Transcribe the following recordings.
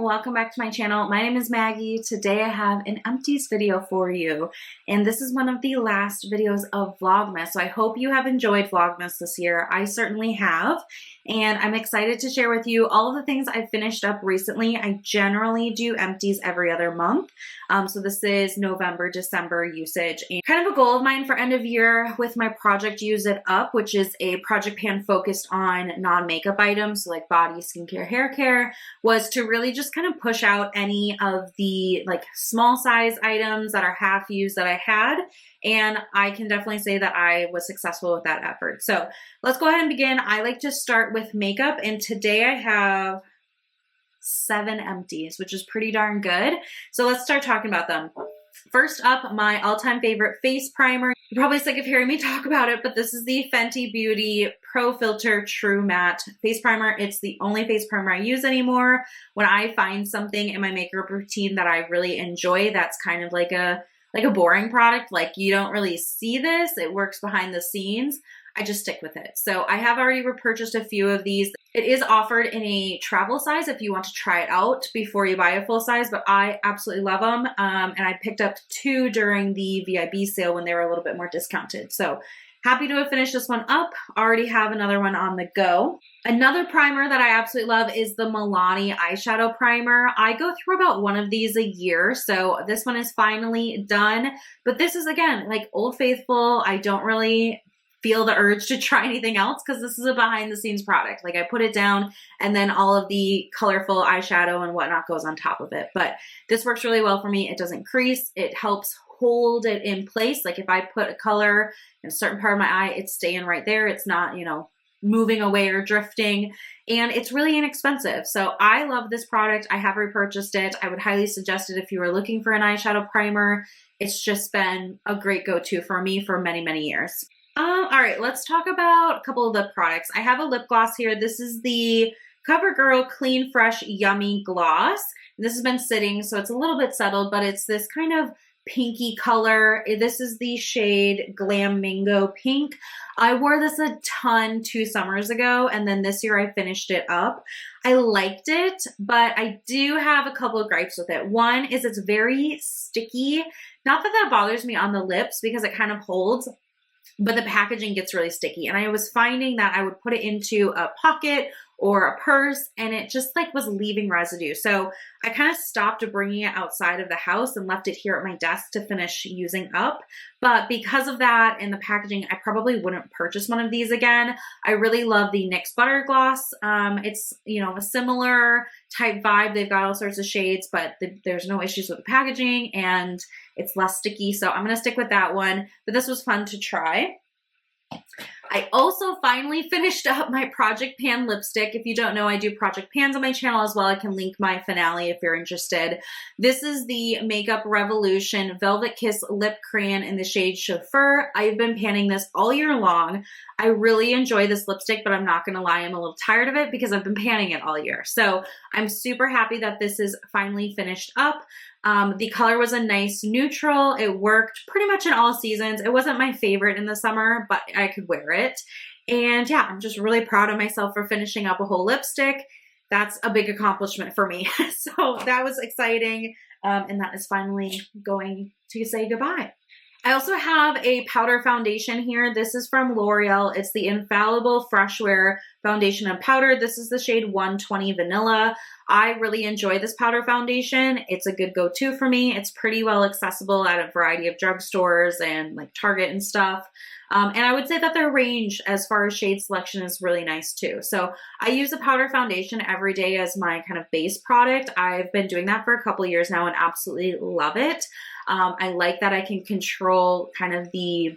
welcome back to my channel. My name is Maggie. Today I have an Empties video for you, and this is one of the last videos of Vlogmas. So I hope you have enjoyed Vlogmas this year. I certainly have, and I'm excited to share with you all of the things I finished up recently. I generally do Empties every other month, so this is November, December usage, and kind of a goal of mine for end of year with my project Use It Up, which is a project pan focused on non-makeup items, so like body, skincare, hair care, was to really just kind of push out any of the like small size items that are half used that I had. And I can definitely say that I was successful with that effort. So let's go ahead and begin. I like to start with makeup, and today I have 7 empties, which is pretty darn good. So let's start talking about them. First up, my all-time favorite face primer. You're probably sick of hearing me talk about it, but this is the Fenty Beauty Pro Filter True Matte Face Primer. It's the only face primer I use anymore. When I find something in my makeup routine that I really enjoy, that's kind of like a boring product, like you don't really see this, it works behind the scenes, I just stick with it. So I have already repurchased a few of these. It is offered in a travel size if you want to try it out before you buy a full size, but I absolutely love them. And I picked up 2 during the VIB sale when they were a little bit more discounted. So happy to have finished this one up. Already have another one on the go. Another primer that I absolutely love is the Milani eyeshadow primer. I go through about one of these a year, so this one is finally done. But this is, again, like Old Faithful. I don't really feel the urge to try anything else because this is a behind the scenes product. Like I put it down and then all of the colorful eyeshadow and whatnot goes on top of it. But this works really well for me. It doesn't crease. It helps hold it in place. Like if I put a color in a certain part of my eye, it's staying right there. It's not, you know, moving away or drifting, and it's really inexpensive. So I love this product. I have repurchased it. I would highly suggest it if you were looking for an eyeshadow primer. It's just been a great go-to for me for many, many years. All right, let's talk about a couple of the products. I have a lip gloss here. This is the CoverGirl Clean Fresh Yummy Gloss. This has been sitting, so it's a little bit settled, but it's this kind of pinky color. This is the shade Glam Mango Pink. I wore this a ton 2 summers ago, and then this year I finished it up. I liked it, but I do have a couple of gripes with it. One is it's very sticky. Not that that bothers me on the lips because it kind of holds, but the packaging gets really sticky. And I was finding that I would put it into a pocket or a purse and it just like was leaving residue. So I kind of stopped bringing it outside of the house and left it here at my desk to finish using up. But because of that and the packaging, I probably wouldn't purchase one of these again. I really love the NYX Butter Gloss. It's, you know, a similar type vibe. They've got all sorts of shades, but there's no issues with the packaging and it's less sticky. So I'm going to stick with that one, but this was fun to try. I also finally finished up my Project Pan lipstick. If you don't know, I do Project Pans on my channel as well. I can link my finale if you're interested. This is the Makeup Revolution Velvet Kiss Lip Crayon in the shade Chauffeur. I've been panning this all year long. I really enjoy this lipstick, but I'm not going to lie, I'm a little tired of it because I've been panning it all year. So I'm super happy that this is finally finished up. The color was a nice neutral. It worked pretty much in all seasons. It wasn't my favorite in the summer, but I could wear it. And yeah, I'm just really proud of myself for finishing up a whole lipstick. That's a big accomplishment for me. So that was exciting. And that is finally going to say goodbye. I also have a powder foundation here. This is from L'Oreal. It's the Infallible Fresh Wear Foundation and Powder. This is the shade 120 Vanilla. I really enjoy this powder foundation. It's a good go-to for me. It's pretty well accessible at a variety of drugstores and like Target and stuff. And I would say that their range as far as shade selection is really nice too. So I use a powder foundation every day as my kind of base product. I've been doing that for a couple of years now and absolutely love it. I like that I can control kind of the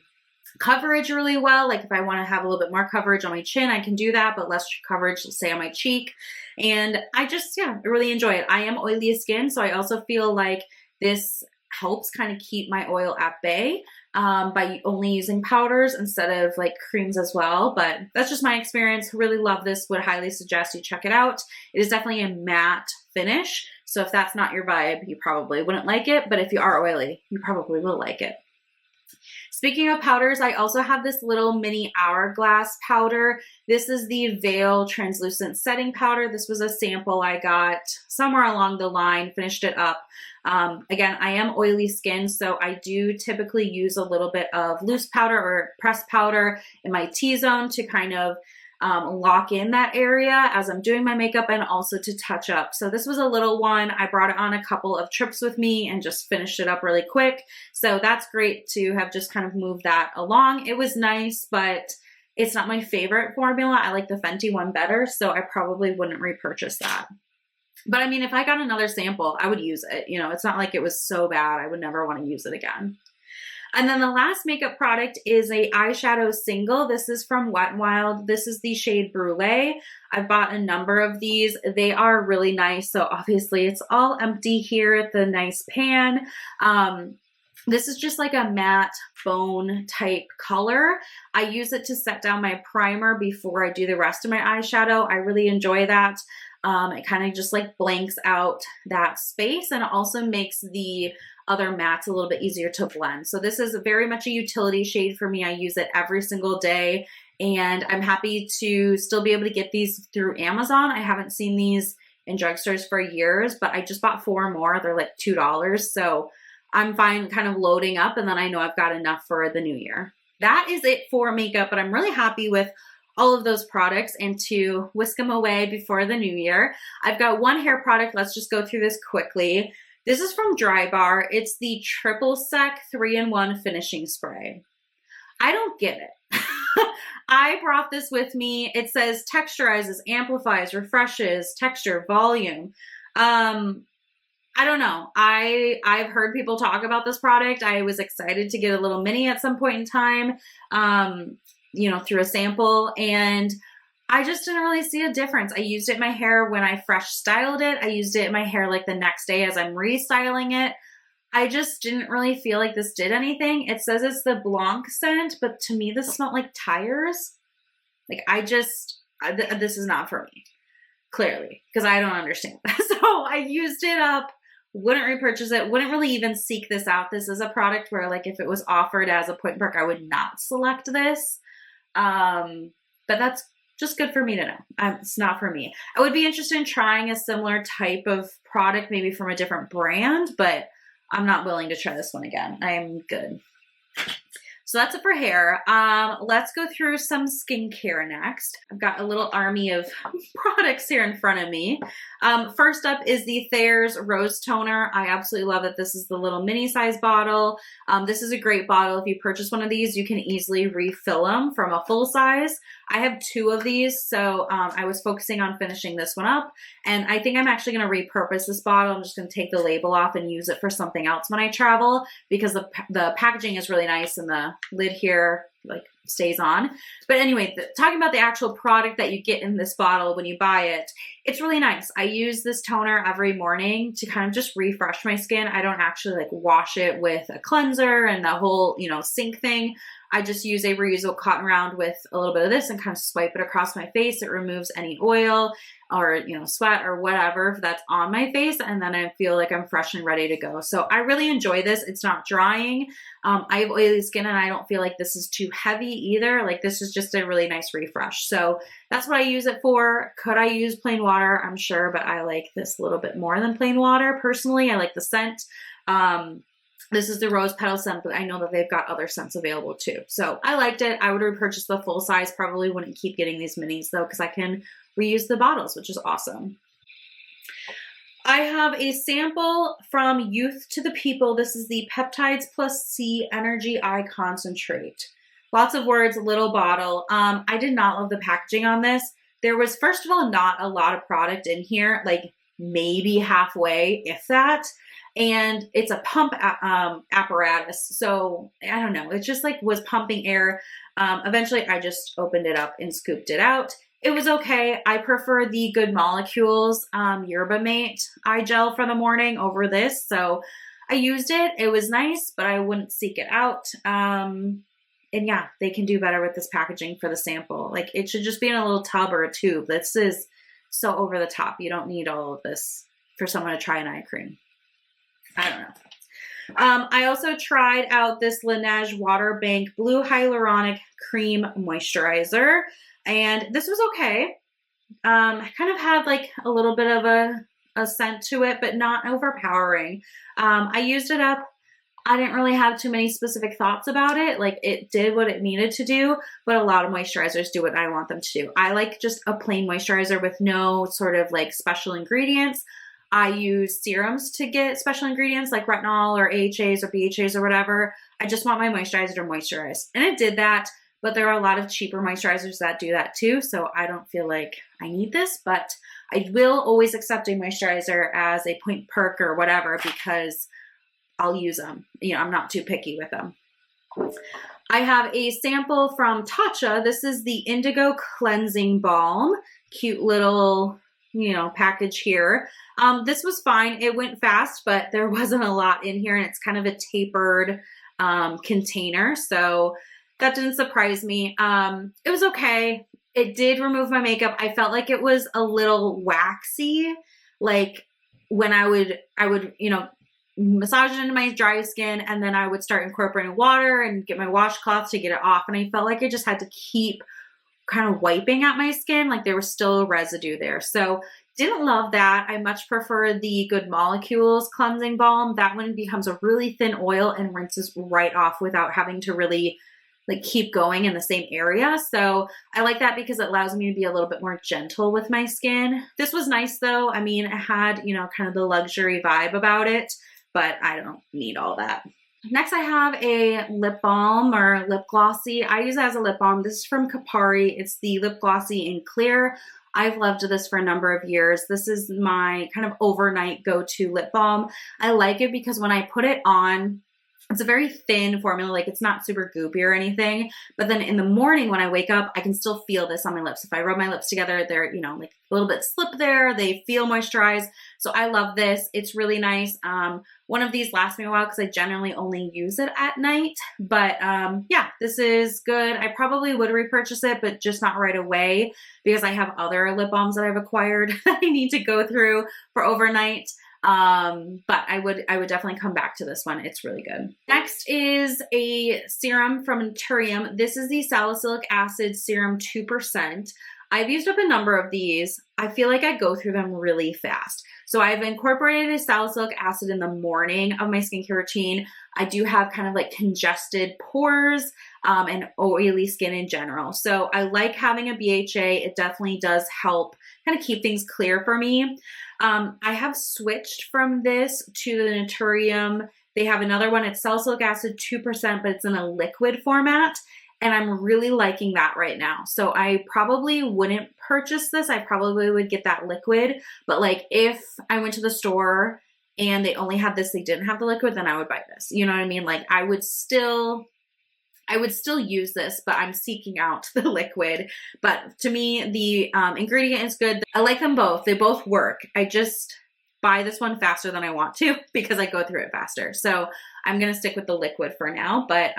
coverage really well. Like if I want to have a little bit more coverage on my chin, I can do that, but less coverage, say on my cheek. And I just, yeah, I really enjoy it. I am oily skin, so I also feel like this helps kind of keep my oil at bay by only using powders instead of like creams as well. But that's just my experience. Really love this. Would highly suggest you check it out. It is definitely a matte finish. So if that's not your vibe, you probably wouldn't like it. But if you are oily, you probably will like it. Speaking of powders, I also have this little mini hourglass powder. This is the Veil Translucent Setting Powder. This was a sample I got somewhere along the line, finished it up. Again, I am oily skin, so I do typically use a little bit of loose powder or pressed powder in my T-zone to kind of lock in that area as I'm doing my makeup and also to touch up. So this was a little one. I brought it on a couple of trips with me and just finished it up really quick. So that's great to have just kind of moved that along. It was nice, but it's not my favorite formula. I like the Fenty one better, so I probably wouldn't repurchase that. But I mean, if I got another sample, I would use it. You know, it's not like it was so bad I would never want to use it again. And then the last makeup product is a eyeshadow single. This is from Wet n Wild. This is the shade Brulee. I've bought a number of these. They are really nice. So obviously it's all empty here at the nice pan. This is just like a matte bone type color. I use it to set down my primer before I do the rest of my eyeshadow. I really enjoy that. It kind of just like blanks out that space, and it also makes the other mattes a little bit easier to blend. So this is very much a utility shade for me. I use it every single day, and I'm happy to still be able to get these through Amazon. I haven't seen these in drugstores for years, but I just bought 4 more. They're like $2. So I'm fine kind of loading up, and then I know I've got enough for the new year. That is it for makeup, but I'm really happy with all of those products and to whisk them away before the new year. I've got one hair product. Let's just go through this quickly. This is from Dry Bar. It's the Triple Sec 3-in-1 Finishing Spray. I don't get it. I brought this with me. It says texturizes, amplifies, refreshes, texture, volume. I don't know. I've heard people talk about this product. I was excited to get a little mini at some point in time, you know, through a sample, and I just didn't really see a difference. I used it in my hair when I fresh styled it. I used it in my hair like the next day as I'm restyling it. I just didn't really feel like this did anything. It says it's the Blanc scent, but to me this smelled like tires. Like this is not for me, clearly, because I don't understand. So I used it up. Wouldn't repurchase it, wouldn't really even seek this out. This is a product where, like, if it was offered as a point perk, I would not select this. But that's just good for me to know. It's not for me. I would be interested in trying a similar type of product, maybe from a different brand, but I'm not willing to try this one again. I am good. So that's it for hair. Let's go through some skincare next. I've got a little army of products here in front of me. First up is the Thayer's Rose Toner. I absolutely love it. This is the little mini size bottle. This is a great bottle. If you purchase one of these, you can easily refill them from a full size. I have 2 of these, so I was focusing on finishing this one up, and I think I'm actually going to repurpose this bottle. I'm just going to take the label off and use it for something else when I travel, because the packaging is really nice and the lid here like stays on. But anyway, talking about the actual product that you get in this bottle when you buy it, it's really nice. I use this toner every morning to kind of just refresh my skin. I don't actually like wash it with a cleanser and the whole, you know, sink thing. I just use a reusable cotton round with a little bit of this and kind of swipe it across my face. It removes any oil or, you know, sweat or whatever that's on my face, and then I feel like I'm fresh and ready to go. So I really enjoy this. It's not drying. I have oily skin and I don't feel like this is too heavy either. Like, this is just a really nice refresh. So that's what I use it for. Could I use plain water? I'm sure, but I like this a little bit more than plain water. Personally, I like the scent. This is the rose petal scent, but I know that they've got other scents available too. So I liked it. I would repurchase the full size. Probably wouldn't keep getting these minis though, because I can reuse the bottles, which is awesome. I have a sample from Youth to the People. This is the Peptides Plus C Energy Eye Concentrate. Lots of words, little bottle. I did not love the packaging on this. There was, first of all, not a lot of product in here, like maybe halfway, if that. And it's a pump apparatus. So I don't know. It just like was pumping air. Eventually I just opened it up and scooped it out. It was okay. I prefer the Good Molecules Yerba Mate eye gel for the morning over this. So I used it. It was nice, but I wouldn't seek it out. And yeah, they can do better with this packaging for the sample. Like, it should just be in a little tub or a tube. This is so over the top. You don't need all of this for someone to try an eye cream. I don't know. I also tried out this Laneige Water Bank Blue Hyaluronic Cream Moisturizer, and this was okay. Kind of had like a little bit of a scent to it, but not overpowering. I used it up. I didn't really have too many specific thoughts about it. Like, it did what it needed to do, but a lot of moisturizers do what I want them to do. I like just a plain moisturizer with no sort of like special ingredients. I use serums to get special ingredients like retinol or AHAs or BHAs or whatever. I just want my moisturizer to moisturize. And it did that, but there are a lot of cheaper moisturizers that do that too. So I don't feel like I need this, but I will always accept a moisturizer as a point perk or whatever because I'll use them. You know, I'm not too picky with them. I have a sample from Tatcha. This is the Indigo Cleansing Balm. Cute little, you know, package here. This was fine. It went fast, but there wasn't a lot in here, and it's kind of a tapered container. So that didn't surprise me. It was okay. It did remove my makeup. I felt like it was a little waxy. Like when I would, you know, massage it into my dry skin, and then I would start incorporating water and get my washcloth to get it off. And I felt like I just had to keep kind of wiping at my skin. Like there was still a residue there. So didn't love that. I much prefer the Good Molecules Cleansing Balm. That one becomes a really thin oil and rinses right off without having to really like keep going in the same area. So I like that because it allows me to be a little bit more gentle with my skin. This was nice though. I mean, it had, you know, kind of the luxury vibe about it, but I don't need all that. Next, I have a lip balm or lip glossy. I use it as a lip balm. This is from Kapari. It's the Lip Glossy in Clear. I've loved this for a number of years. This is my kind of overnight go-to lip balm. I like it because when I put it on, it's a very thin formula, like it's not super goopy or anything, but then in the morning when I wake up, I can still feel this on my lips. If I rub my lips together, they're, you know, like a little bit slip there, they feel moisturized. So I love this. It's really nice. One of these lasts me a while because I generally only use it at night, but yeah, this is good. I probably would repurchase it, but just not right away because I have other lip balms that I've acquired that I need to go through for overnight. But I would definitely come back to this one. It's really good. Next is a serum from Naturium. This is the Salicylic Acid Serum 2%. I've used up a number of these. I feel like I go through them really fast. So I've incorporated a salicylic acid in the morning of my skincare routine. I do have kind of like congested pores and oily skin in general. So I like having a BHA. It definitely does help kind of keep things clear for me. I have switched from this to the Naturium. They have another one. It's salicylic acid 2%, but it's in a liquid format. And I'm really liking that right now. So I probably wouldn't purchase this. I probably would get that liquid. But like if I went to the store and they only had this, they didn't have the liquid, then I would buy this. You know what I mean? Like I would still use this, but I'm seeking out the liquid. But to me, the ingredient is good. I like them both. They both work. I just buy this one faster than I want to because I go through it faster. So I'm going to stick with the liquid for now, but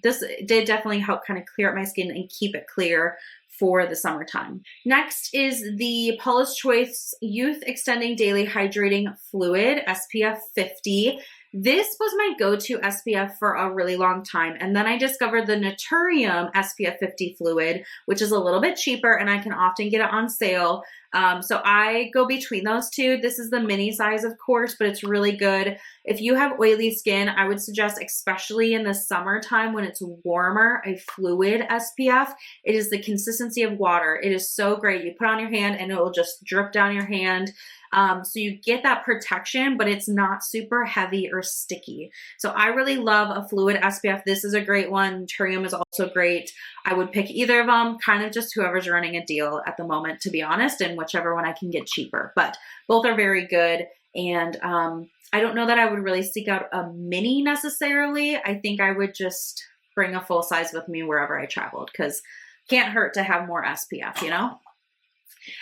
this did definitely help kind of clear up my skin and keep it clear for the summertime. Next is the Paula's Choice Youth Extending Daily Hydrating Fluid, SPF 50. This was my go-to SPF for a really long time. And then I discovered the Naturium SPF 50 fluid, which is a little bit cheaper and I can often get it on sale. So I go between those two. This is the mini size, of course, but it's really good. If you have oily skin, I would suggest, especially in the summertime when it's warmer, a fluid SPF. It is the consistency of water. It is so great. You put it on your hand and it will just drip down your hand. So you get that protection, but it's not super heavy or sticky. So I really love a fluid SPF. This is a great one. Naturium is also great. I would pick either of them, kind of just whoever's running a deal at the moment, to be honest, and whichever one I can get cheaper. But both are very good. And I don't know that I would really seek out a mini necessarily. I think I would just bring a full size with me wherever I traveled because can't hurt to have more SPF, you know?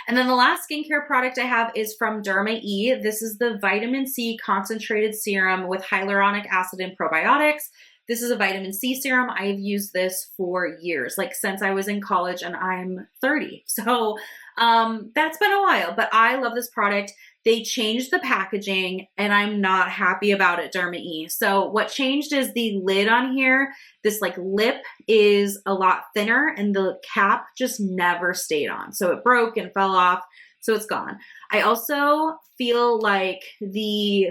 And then the last skincare product I have is from Dermae. This is the Vitamin C Concentrated Serum with Hyaluronic Acid and Probiotics. This is a vitamin C serum. I've used this for years, like since I was in college, and I'm 30. So that's been a while, but I love this product. They changed the packaging and I'm not happy about it, Dermae. So what changed is the lid on here. This like lip is a lot thinner and the cap just never stayed on. So it broke and fell off. So it's gone. I also feel like the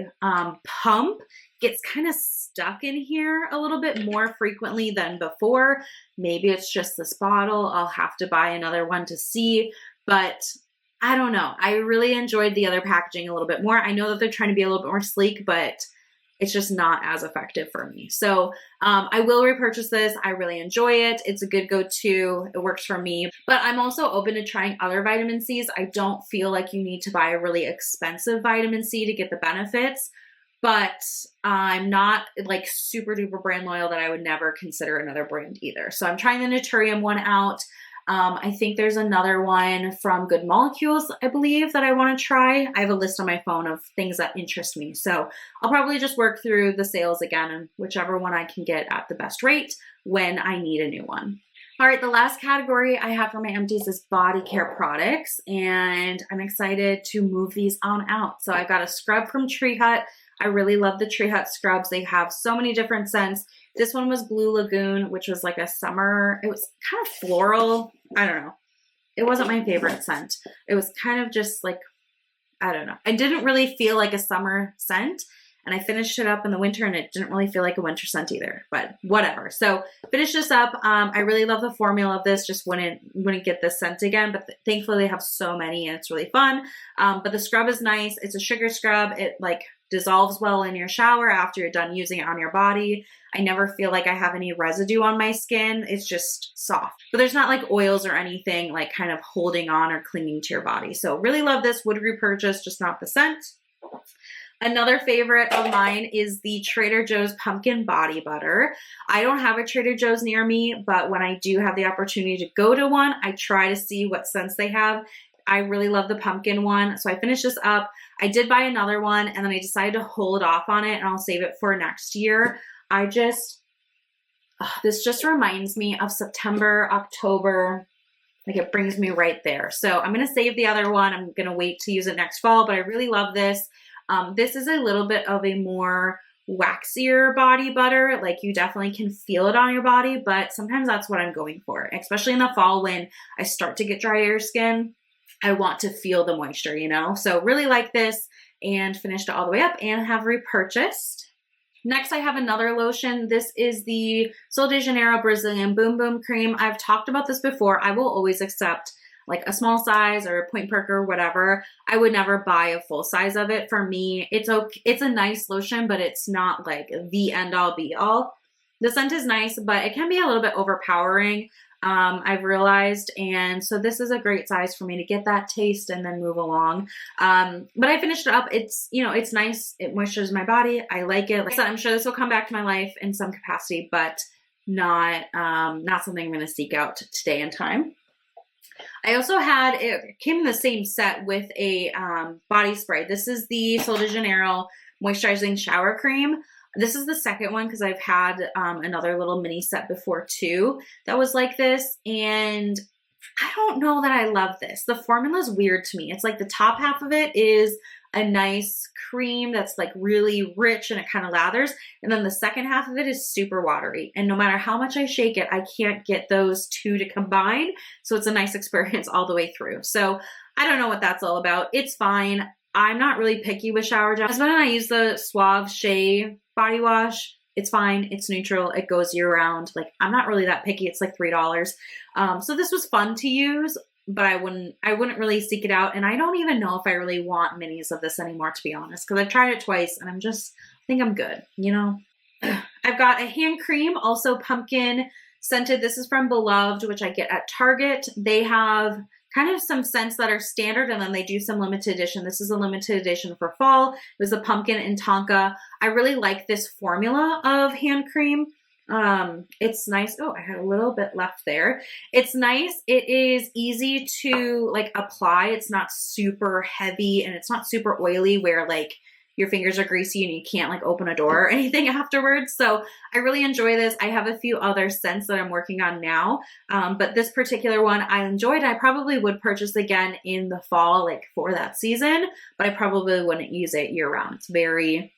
pump gets kind of stuck in here a little bit more frequently than before. Maybe it's just this bottle. I'll have to buy another one to see, but I don't know. I really enjoyed the other packaging a little bit more. I know that they're trying to be a little bit more sleek, but it's just not as effective for me. So I will repurchase this. I really enjoy it. It's a good go-to. It works for me. But I'm also open to trying other vitamin Cs. I don't feel like you need to buy a really expensive vitamin C to get the benefits. But I'm not like super duper brand loyal that I would never consider another brand either. So I'm trying the Naturium one out. I think there's another one from Good Molecules, I believe, that I want to try. I have a list on my phone of things that interest me. So I'll probably just work through the sales again and whichever one I can get at the best rate when I need a new one. All right, the last category I have for my empties is body care products, and I'm excited to move these on out. So I've got a scrub from Tree Hut. I really love the Tree Hut scrubs. They have so many different scents. This one was Blue Lagoon, which was like a summer, it was kind of floral. I don't know. It wasn't my favorite scent. It was kind of just like, I don't know. I didn't really feel like a summer scent, and I finished it up in the winter and it didn't really feel like a winter scent either, but whatever. So finish this up. I really love the formula of this. Just wouldn't get this scent again, but thankfully they have so many and it's really fun. But the scrub is nice. It's a sugar scrub. It like dissolves well in your shower after you're done using it on your body. I never feel like I have any residue on my skin. It's just soft, but there's not like oils or anything like kind of holding on or clinging to your body. So really love this. Would repurchase, just not the scent. Another favorite of mine is the Trader Joe's Pumpkin Body Butter. I don't have a Trader Joe's near me, but when I do have the opportunity to go to one, I try to see what scents they have. I really love the pumpkin one. So I finished this up. I did buy another one and then I decided to hold off on it and I'll save it for next year. This just reminds me of September, October. Like it brings me right there. So I'm going to save the other one. I'm going to wait to use it next fall, but I really love this. This is a little bit of a more waxier body butter. Like you definitely can feel it on your body, but sometimes that's what I'm going for, especially in the fall when I start to get drier skin. I want to feel the moisture, you know? So really like this and finished it all the way up and have repurchased. Next, I have another lotion. This is the Sol de Janeiro Brazilian Boom Boom Cream. I've talked about this before. I will always accept like a small size or a point perk or whatever. I would never buy a full size of it. For me, it's okay. It's a nice lotion, but it's not like the end all be all. The scent is nice, but it can be a little bit overpowering. I've realized, and so this is a great size for me to get that taste and then move along. But I finished it up. It's, you know, it's nice. It moisturizes my body. I like it. Like I said, I'm sure this will come back to my life in some capacity, but not something I'm going to seek out today in time. I also had, it came in the same set with a body spray. This is the Sol de Janeiro Moisturizing Shower Cream. This is the second one because I've had another little mini set before too that was like this, and I don't know that I love this. The formula is weird to me. It's like the top half of it is a nice cream that's like really rich and it kind of lathers, and then the second half of it is super watery, and no matter how much I shake it, I can't get those two to combine, so it's a nice experience all the way through. So I don't know what that's all about. It's fine. I'm not really picky with shower gel. When I use the Suave Shea body wash, it's fine. It's neutral. It goes year round. Like I'm not really that picky. It's like $3. So this was fun to use, but I wouldn't really seek it out. And I don't even know if I really want minis of this anymore, to be honest, because I've tried it twice and I think I'm good, you know? I've got a hand cream, also pumpkin scented. This is from Beloved, which I get at Target. They have kind of some scents that are standard, and then they do some limited edition. This is a limited edition for fall. It was a pumpkin and tonka. I really like this formula of hand cream. It's nice. Oh, I had a little bit left there. It's nice. It is easy to like apply. It's not super heavy and it's not super oily where like your fingers are greasy and you can't like open a door or anything afterwards. So I really enjoy this. I have a few other scents that I'm working on now, but this particular one I enjoyed. I probably would purchase again in the fall, like for that season, but I probably wouldn't use it year round. It's very,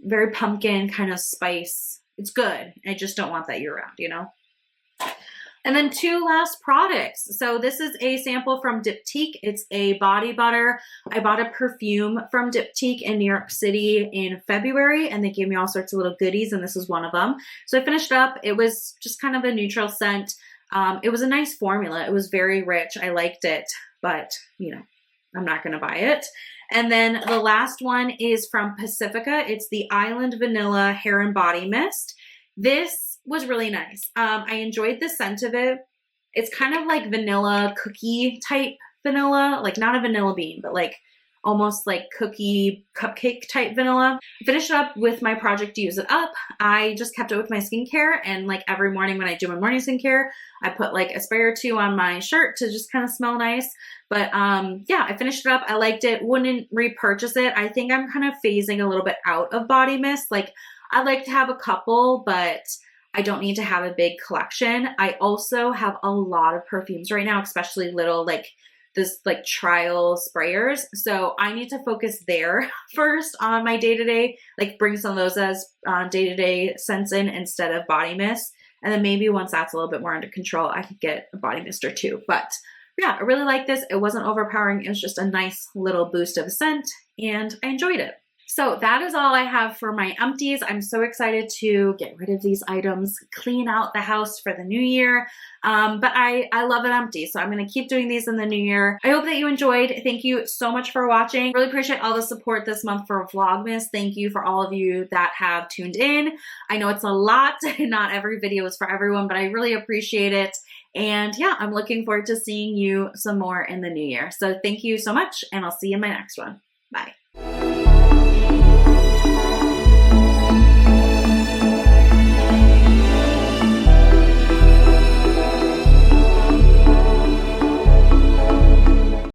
very pumpkin kind of spice. It's good. I just don't want that year round, you know? And then two last products. So this is a sample from Diptyque. It's a body butter. I bought a perfume from Diptyque in New York City in February, and they gave me all sorts of little goodies, and this is one of them. So I finished up. It was just kind of a neutral scent. It was a nice formula. It was very rich. I liked it, but you know, I'm not going to buy it. And then the last one is from Pacifica. It's the Island Vanilla Hair and Body Mist. This was really nice. I enjoyed the scent of it. It's kind of like vanilla cookie type vanilla, like not a vanilla bean, but like almost like cookie cupcake type vanilla. I finished it up with my project to use it up. I just kept it with my skincare, and like every morning when I do my morning skincare, I put like a spray or two on my shirt to just kind of smell nice. But yeah, I finished it up. I liked it. Wouldn't repurchase it. I think I'm kind of phasing a little bit out of body mist. Like I like to have a couple, but I don't need to have a big collection. I also have a lot of perfumes right now, especially little like this like trial sprayers. So I need to focus there first on my day-to-day, like bring some of those as day-to-day scents in instead of body mist. And then maybe once that's a little bit more under control, I could get a body mist or two. But yeah, I really like this. It wasn't overpowering. It was just a nice little boost of scent, and I enjoyed it. So that is all I have for my empties. I'm so excited to get rid of these items, clean out the house for the new year. But I love an empty, so I'm going to keep doing these in the new year. I hope that you enjoyed. Thank you so much for watching. Really appreciate all the support this month for Vlogmas. Thank you for all of you that have tuned in. I know it's a lot. Not every video is for everyone, but I really appreciate it. And yeah, I'm looking forward to seeing you some more in the new year. So thank you so much, and I'll see you in my next one. Bye.